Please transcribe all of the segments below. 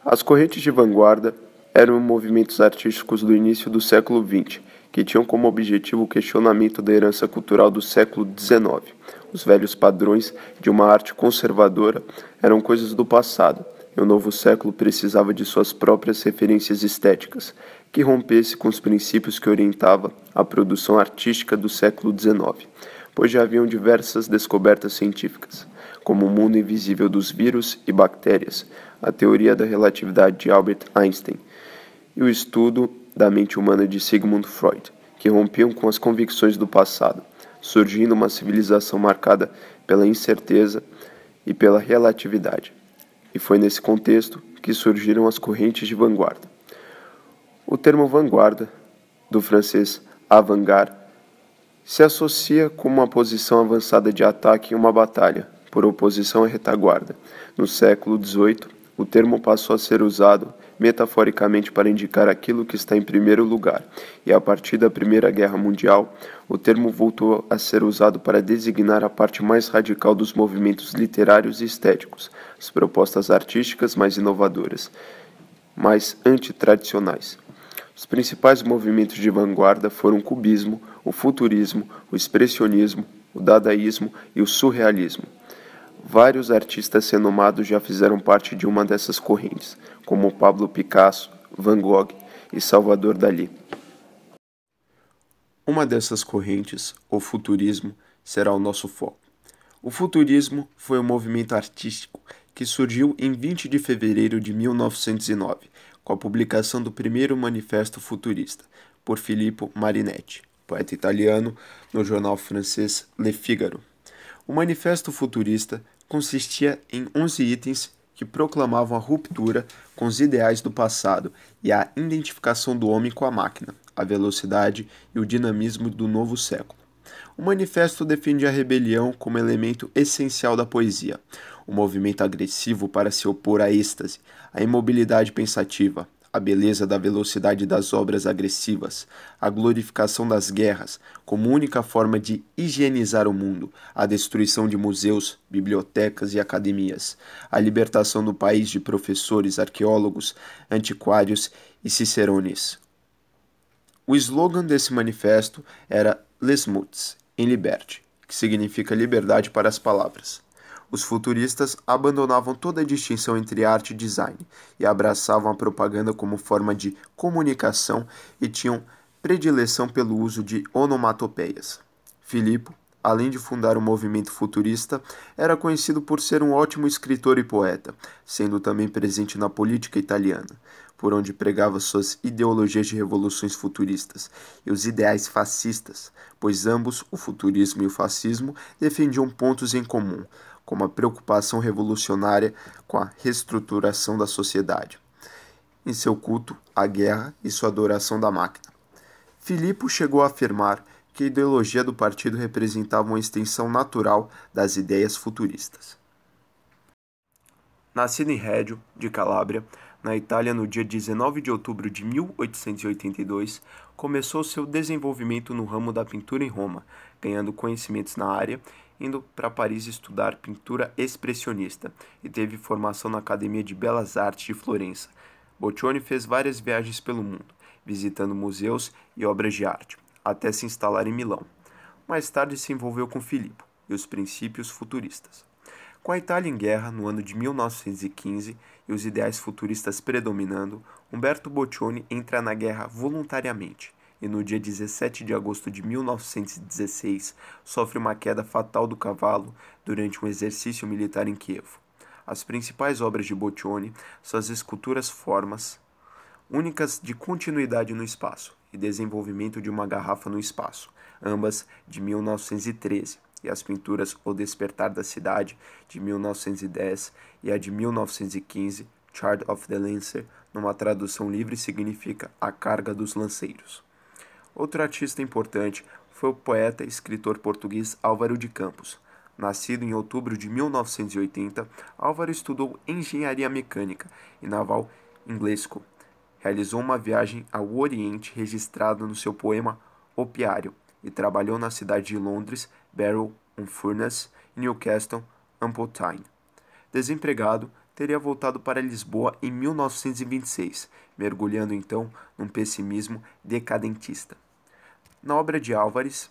As correntes de vanguarda eram movimentos artísticos do início do século XX, que tinham como objetivo o questionamento da herança cultural do século XIX. Os velhos padrões de uma arte conservadora eram coisas do passado, e o novo século precisava de suas próprias referências estéticas, que rompesse com os princípios que orientavam a produção artística do século XIX, pois já haviam diversas descobertas científicas, como o mundo invisível dos vírus e bactérias, a teoria da relatividade de Albert Einstein e o estudo da mente humana de Sigmund Freud, que rompiam com as convicções do passado, surgindo uma civilização marcada pela incerteza e pela relatividade. E foi nesse contexto que surgiram as correntes de vanguarda. O termo vanguarda, do francês avant-garde, se associa com uma posição avançada de ataque em uma batalha, por oposição à retaguarda. No século XVIII, o termo passou a ser usado metaforicamente para indicar aquilo que está em primeiro lugar, e a partir da Primeira Guerra Mundial, o termo voltou a ser usado para designar a parte mais radical dos movimentos literários e estéticos, as propostas artísticas mais inovadoras, mais antitradicionais. Os principais movimentos de vanguarda foram o cubismo, o futurismo, o expressionismo, o dadaísmo e o surrealismo. Vários artistas renomados já fizeram parte de uma dessas correntes, como Pablo Picasso, Van Gogh e Salvador Dalí. Uma dessas correntes, o futurismo, será o nosso foco. O futurismo foi um movimento artístico que surgiu em 20 de fevereiro de 1909, com a publicação do primeiro manifesto futurista, por Filippo Marinetti, poeta italiano, no jornal francês Le Figaro. O manifesto futurista consistia em 11 itens que proclamavam a ruptura com os ideais do passado e a identificação do homem com a máquina, a velocidade e o dinamismo do novo século. O manifesto defendia a rebelião como elemento essencial da poesia, o movimento agressivo para se opor à êxtase, a imobilidade pensativa, a beleza da velocidade das obras agressivas, a glorificação das guerras como única forma de higienizar o mundo, a destruição de museus, bibliotecas e academias, a libertação do país de professores, arqueólogos, antiquários e cicerones. O slogan desse manifesto era Les mots, en liberté, que significa liberdade para as palavras. Os futuristas abandonavam toda a distinção entre arte e design e abraçavam a propaganda como forma de comunicação e tinham predileção pelo uso de onomatopeias. Filippo, além de fundar o movimento futurista, era conhecido por ser um ótimo escritor e poeta, sendo também presente na política italiana, por onde pregava suas ideologias de revoluções futuristas e os ideais fascistas, pois ambos, o futurismo e o fascismo, defendiam pontos em comum, como a preocupação revolucionária com a reestruturação da sociedade, em seu culto à guerra e sua adoração da máquina. Filippo chegou a afirmar que a ideologia do partido representava uma extensão natural das ideias futuristas. Nascido em Reggio, de Calábria, na Itália no dia 19 de outubro de 1882, começou seu desenvolvimento no ramo da pintura em Roma, ganhando conhecimentos na área, indo para Paris estudar pintura expressionista e teve formação na Academia de Belas Artes de Florença. Boccioni fez várias viagens pelo mundo, visitando museus e obras de arte, até se instalar em Milão. Mais tarde se envolveu com Filippo e os princípios futuristas. Com a Itália em guerra no ano de 1915 e os ideais futuristas predominando, Umberto Boccioni entra na guerra voluntariamente e no dia 17 de agosto de 1916 sofre uma queda fatal do cavalo durante um exercício militar em Kiev. As principais obras de Boccioni são as esculturas formas únicas de continuidade no espaço e desenvolvimento de uma garrafa no espaço, ambas de 1913, e as pinturas O Despertar da Cidade, de 1910, e a de 1915, Charge of the Lancer, numa tradução livre significa A Carga dos Lanceiros. Outro artista importante foi o poeta e escritor português Álvaro de Campos. Nascido em outubro de 1980, Álvaro estudou engenharia mecânica e naval em Glasgow. Realizou uma viagem ao Oriente registrada no seu poema Opiário e trabalhou na cidade de Londres, Barrow-on-Furness e Newcastle-upon-Tyne. Desempregado, teria voltado para Lisboa em 1926, mergulhando então num pessimismo decadentista. Na obra de Álvares,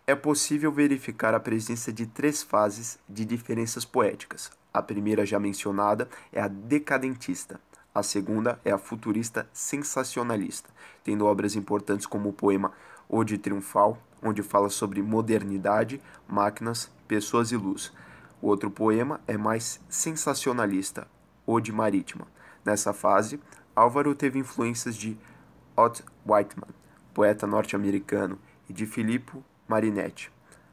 é possível verificar a presença de três fases de diferenças poéticas. A primeira, já mencionada, é a decadentista. A segunda é a futurista sensacionalista, tendo obras importantes como o poema Ode Triunfal, onde fala sobre modernidade, máquinas, pessoas e luz. O outro poema é mais sensacionalista, Ode Marítima. Nessa fase, Álvaro teve influências de Walt Whitman, poeta norte-americano, e de Filippo Marinetti.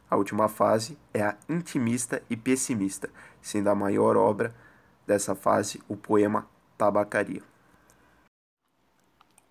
A última fase é a intimista e pessimista, sendo a maior obra dessa fase o poema Tabacaria.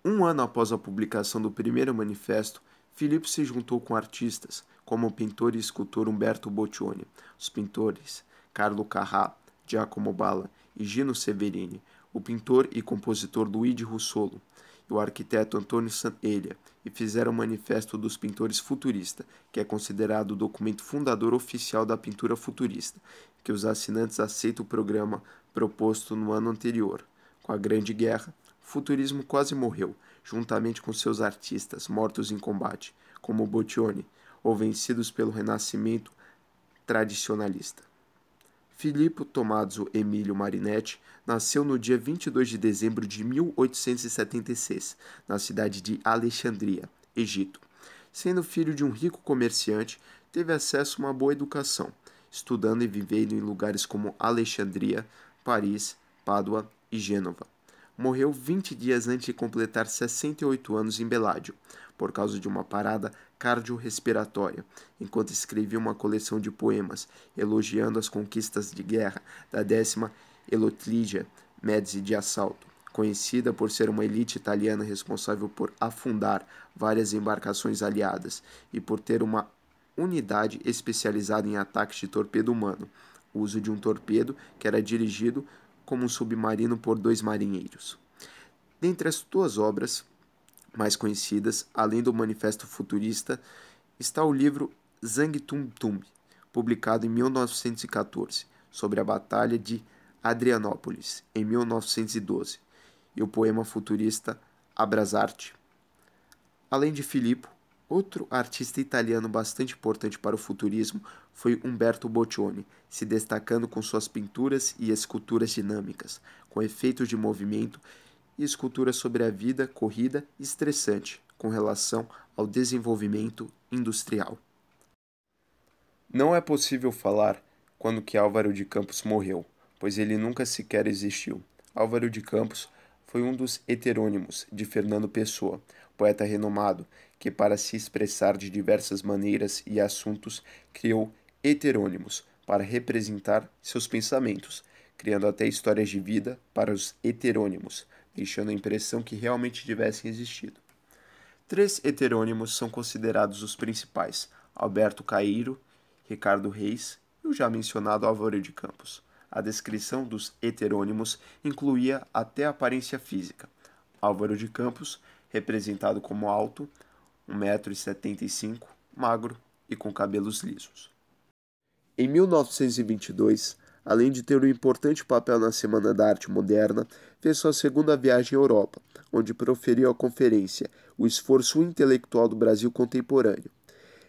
Um ano após a publicação do primeiro manifesto, Filippo se juntou com artistas como o pintor e escultor Umberto Boccioni, os pintores Carlo Carrà, Giacomo Balla e Gino Severini, o pintor e compositor Luigi Russolo e o arquiteto Antonio Sanella, e fizeram o Manifesto dos Pintores Futurista, que é considerado o documento fundador oficial da pintura futurista, que os assinantes aceitam o programa proposto no ano anterior. Com a Grande Guerra, o futurismo quase morreu, juntamente com seus artistas mortos em combate, como Boccioni, ou vencidos pelo renascimento tradicionalista. Filippo Tommaso Emilio Marinetti nasceu no dia 22 de dezembro de 1876, na cidade de Alexandria, Egito. Sendo filho de um rico comerciante, teve acesso a uma boa educação, estudando e vivendo em lugares como Alexandria, Paris, Pádua e Gênova. Morreu 20 dias antes de completar 68 anos em Beládio, por causa de uma parada cardiorrespiratória, enquanto escrevia uma coleção de poemas elogiando as conquistas de guerra da 10ª Elotlígia Médici de Assalto, conhecida por ser uma elite italiana responsável por afundar várias embarcações aliadas e por ter uma unidade especializada em ataques de torpedo humano, o uso de um torpedo que era dirigido como um submarino por 2 marinheiros. Dentre as suas obras mais conhecidas, além do Manifesto Futurista, está o livro Zang Tum Tum, publicado em 1914, sobre a Batalha de Adrianópolis, em 1912, e o poema futurista Abrasarte. Além de Filippo, outro artista italiano bastante importante para o futurismo foi Umberto Boccioni, se destacando com suas pinturas e esculturas dinâmicas, com efeitos de movimento e esculturas sobre a vida corrida e estressante com relação ao desenvolvimento industrial. Não é possível falar quando que Álvaro de Campos morreu, pois ele nunca sequer existiu. Álvaro de Campos foi um dos heterônimos de Fernando Pessoa, poeta renomado, que para se expressar de diversas maneiras e assuntos criou heterônimos para representar seus pensamentos, criando até histórias de vida para os heterônimos, deixando a impressão que realmente tivessem existido. 3 heterônimos são considerados os principais: Alberto Caeiro, Ricardo Reis e o já mencionado Álvaro de Campos. A descrição dos heterônimos incluía até a aparência física. Álvaro de Campos, representado como alto, 1,75 m, magro e com cabelos lisos. Em 1922, além de ter um importante papel na Semana da Arte Moderna, fez sua segunda viagem à Europa, onde proferiu a conferência O Esforço Intelectual do Brasil Contemporâneo.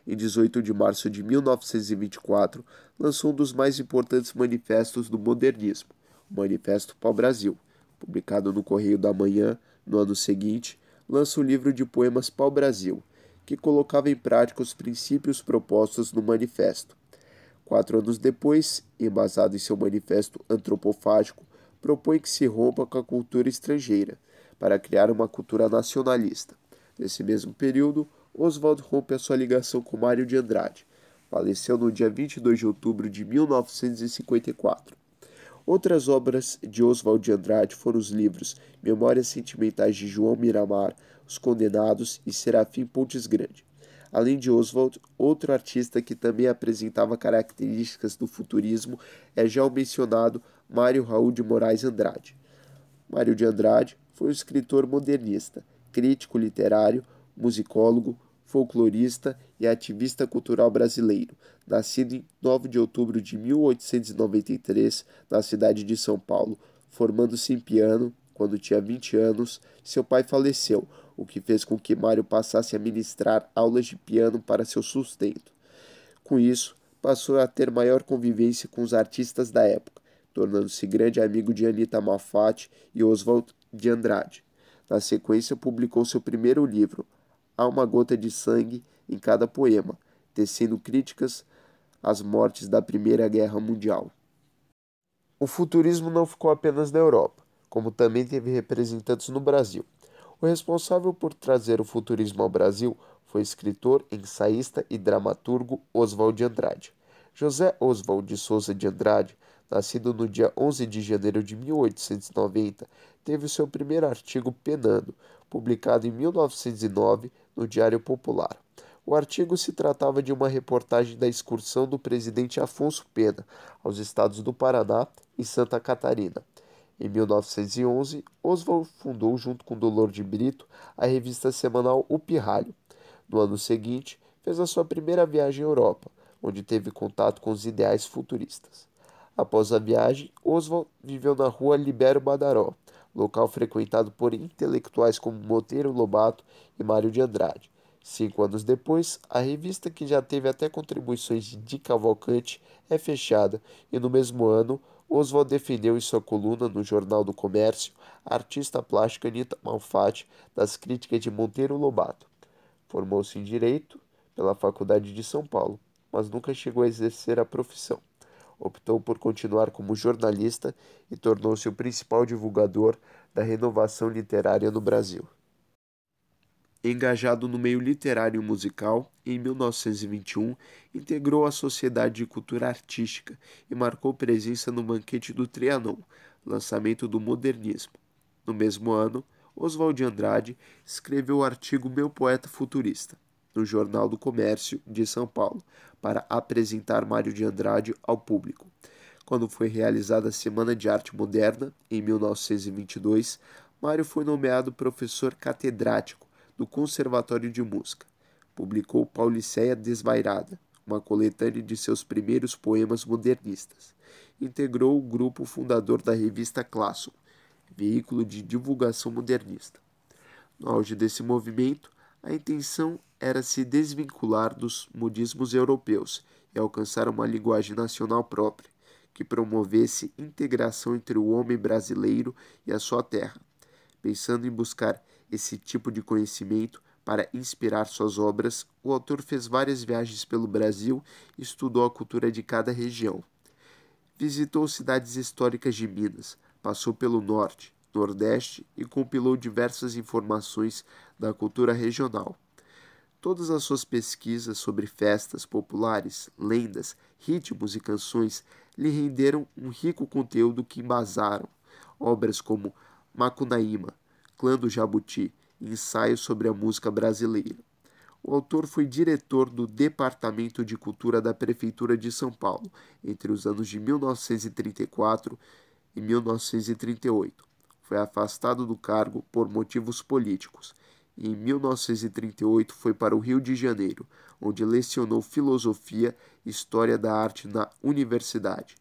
Em 18 de março de 1924, lançou um dos mais importantes manifestos do modernismo, o Manifesto Pau-Brasil. Publicado no Correio da Manhã, no ano seguinte, lança o livro de poemas Pau-Brasil, que colocava em prática os princípios propostos no manifesto. 4 anos depois, embasado em seu manifesto antropofágico, propõe que se rompa com a cultura estrangeira, para criar uma cultura nacionalista. Nesse mesmo período, Oswald rompe a sua ligação com Mário de Andrade. Faleceu no dia 22 de outubro de 1954. Outras obras de Oswald de Andrade foram os livros Memórias Sentimentais de João Miramar, Os Condenados e Serafim Pontes Grande. Além de Oswald, outro artista que também apresentava características do futurismo é já o mencionado Mário Raul de Moraes Andrade. Mário de Andrade foi um escritor modernista, crítico literário, musicólogo, folclorista e ativista cultural brasileiro, nascido em 9 de outubro de 1893, na cidade de São Paulo. Formando-se em piano, quando tinha 20 anos, seu pai faleceu, o que fez com que Mário passasse a ministrar aulas de piano para seu sustento. Com isso, passou a ter maior convivência com os artistas da época, tornando-se grande amigo de Anita Malfatti e Oswald de Andrade. Na sequência, publicou seu primeiro livro, Há uma gota de sangue em cada poema, tecendo críticas às mortes da Primeira Guerra Mundial. O futurismo não ficou apenas na Europa, como também teve representantes no Brasil. O responsável por trazer o futurismo ao Brasil foi o escritor, ensaísta e dramaturgo Oswald de Andrade. José Oswald de Souza de Andrade, nascido no dia 11 de janeiro de 1890, teve o seu primeiro artigo penando, publicado em 1909 no Diário Popular. O artigo se tratava de uma reportagem da excursão do presidente Afonso Pena aos estados do Paraná e Santa Catarina. Em 1911, Oswald fundou, junto com Dolor de Brito, a revista semanal O Pirralho. No ano seguinte, fez a sua primeira viagem à Europa, onde teve contato com os ideais futuristas. Após a viagem, Oswald viveu na rua Libério Badaró, local frequentado por intelectuais como Monteiro Lobato e Mário de Andrade. 5 anos depois, a revista, que já teve até contribuições de Cavalcante, é fechada, e no mesmo ano, Oswald defendeu em sua coluna no Jornal do Comércio a artista plástica Anita Malfatti das críticas de Monteiro Lobato. Formou-se em Direito pela Faculdade de São Paulo, mas nunca chegou a exercer a profissão. Optou por continuar como jornalista e tornou-se o principal divulgador da renovação literária no Brasil. Engajado no meio literário e musical, em 1921 integrou a Sociedade de Cultura Artística e marcou presença no Banquete do Trianon, lançamento do modernismo. No mesmo ano, Oswald de Andrade escreveu o artigo Meu Poeta Futurista, no Jornal do Comércio de São Paulo, para apresentar Mário de Andrade ao público. Quando foi realizada a Semana de Arte Moderna, em 1922, Mário foi nomeado professor catedrático do Conservatório de Música. Publicou Pauliceia Desvairada, uma coletânea de seus primeiros poemas modernistas. Integrou o grupo fundador da revista Clássico, veículo de divulgação modernista. No auge desse movimento, a intenção era se desvincular dos modismos europeus e alcançar uma linguagem nacional própria, que promovesse integração entre o homem brasileiro e a sua terra. Pensando em buscar esse tipo de conhecimento para inspirar suas obras, o autor fez várias viagens pelo Brasil e estudou a cultura de cada região. Visitou cidades históricas de Minas, passou pelo Norte, Nordeste e compilou diversas informações da cultura regional. Todas as suas pesquisas sobre festas populares, lendas, ritmos e canções lhe renderam um rico conteúdo que embasaram obras como Macunaíma, Clã do Jabuti e Ensaio sobre a Música Brasileira. O autor foi diretor do Departamento de Cultura da Prefeitura de São Paulo entre os anos de 1934 e 1938. Foi afastado do cargo por motivos políticos e em 1938 foi para o Rio de Janeiro, onde lecionou filosofia e história da arte na universidade.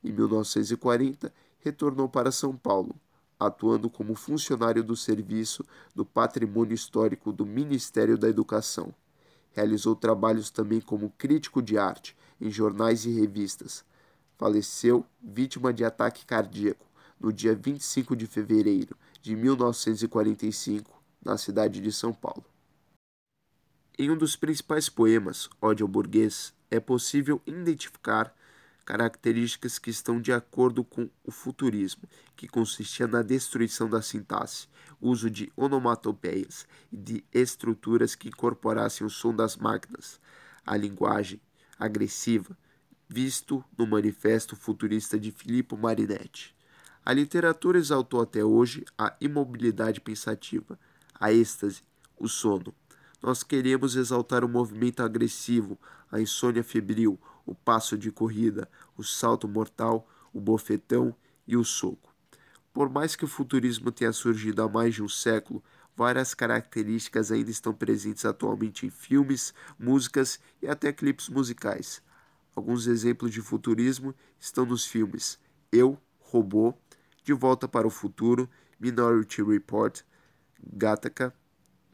Em 1940, retornou para São Paulo, atuando como funcionário do Serviço do Patrimônio Histórico do Ministério da Educação. Realizou trabalhos também como crítico de arte em jornais e revistas. Faleceu vítima de ataque cardíaco no dia 25 de fevereiro de 1945, na cidade de São Paulo. Em um dos principais poemas, Ódio ao Burguês, é possível identificar características que estão de acordo com o futurismo, que consistia na destruição da sintaxe, uso de onomatopeias e de estruturas que incorporassem o som das máquinas, a linguagem agressiva, visto no Manifesto Futurista de Filippo Marinetti. A literatura exaltou até hoje a imobilidade pensativa, a êxtase, o sono. Nós queremos exaltar o movimento agressivo, a insônia febril, o passo de corrida, o salto mortal, o bofetão e o soco. Por mais que o futurismo tenha surgido há mais de um século, Várias características ainda estão presentes atualmente em filmes, músicas e até clipes musicais. Alguns exemplos de futurismo estão nos filmes Eu, Robô, De Volta para o Futuro, Minority Report, Gattaca,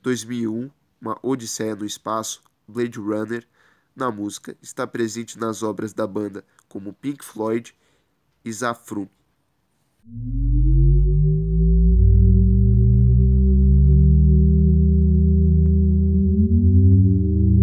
2001, Uma Odisseia no Espaço, Blade Runner. Na música, está presente nas obras da banda como Pink Floyd e Zaphrum.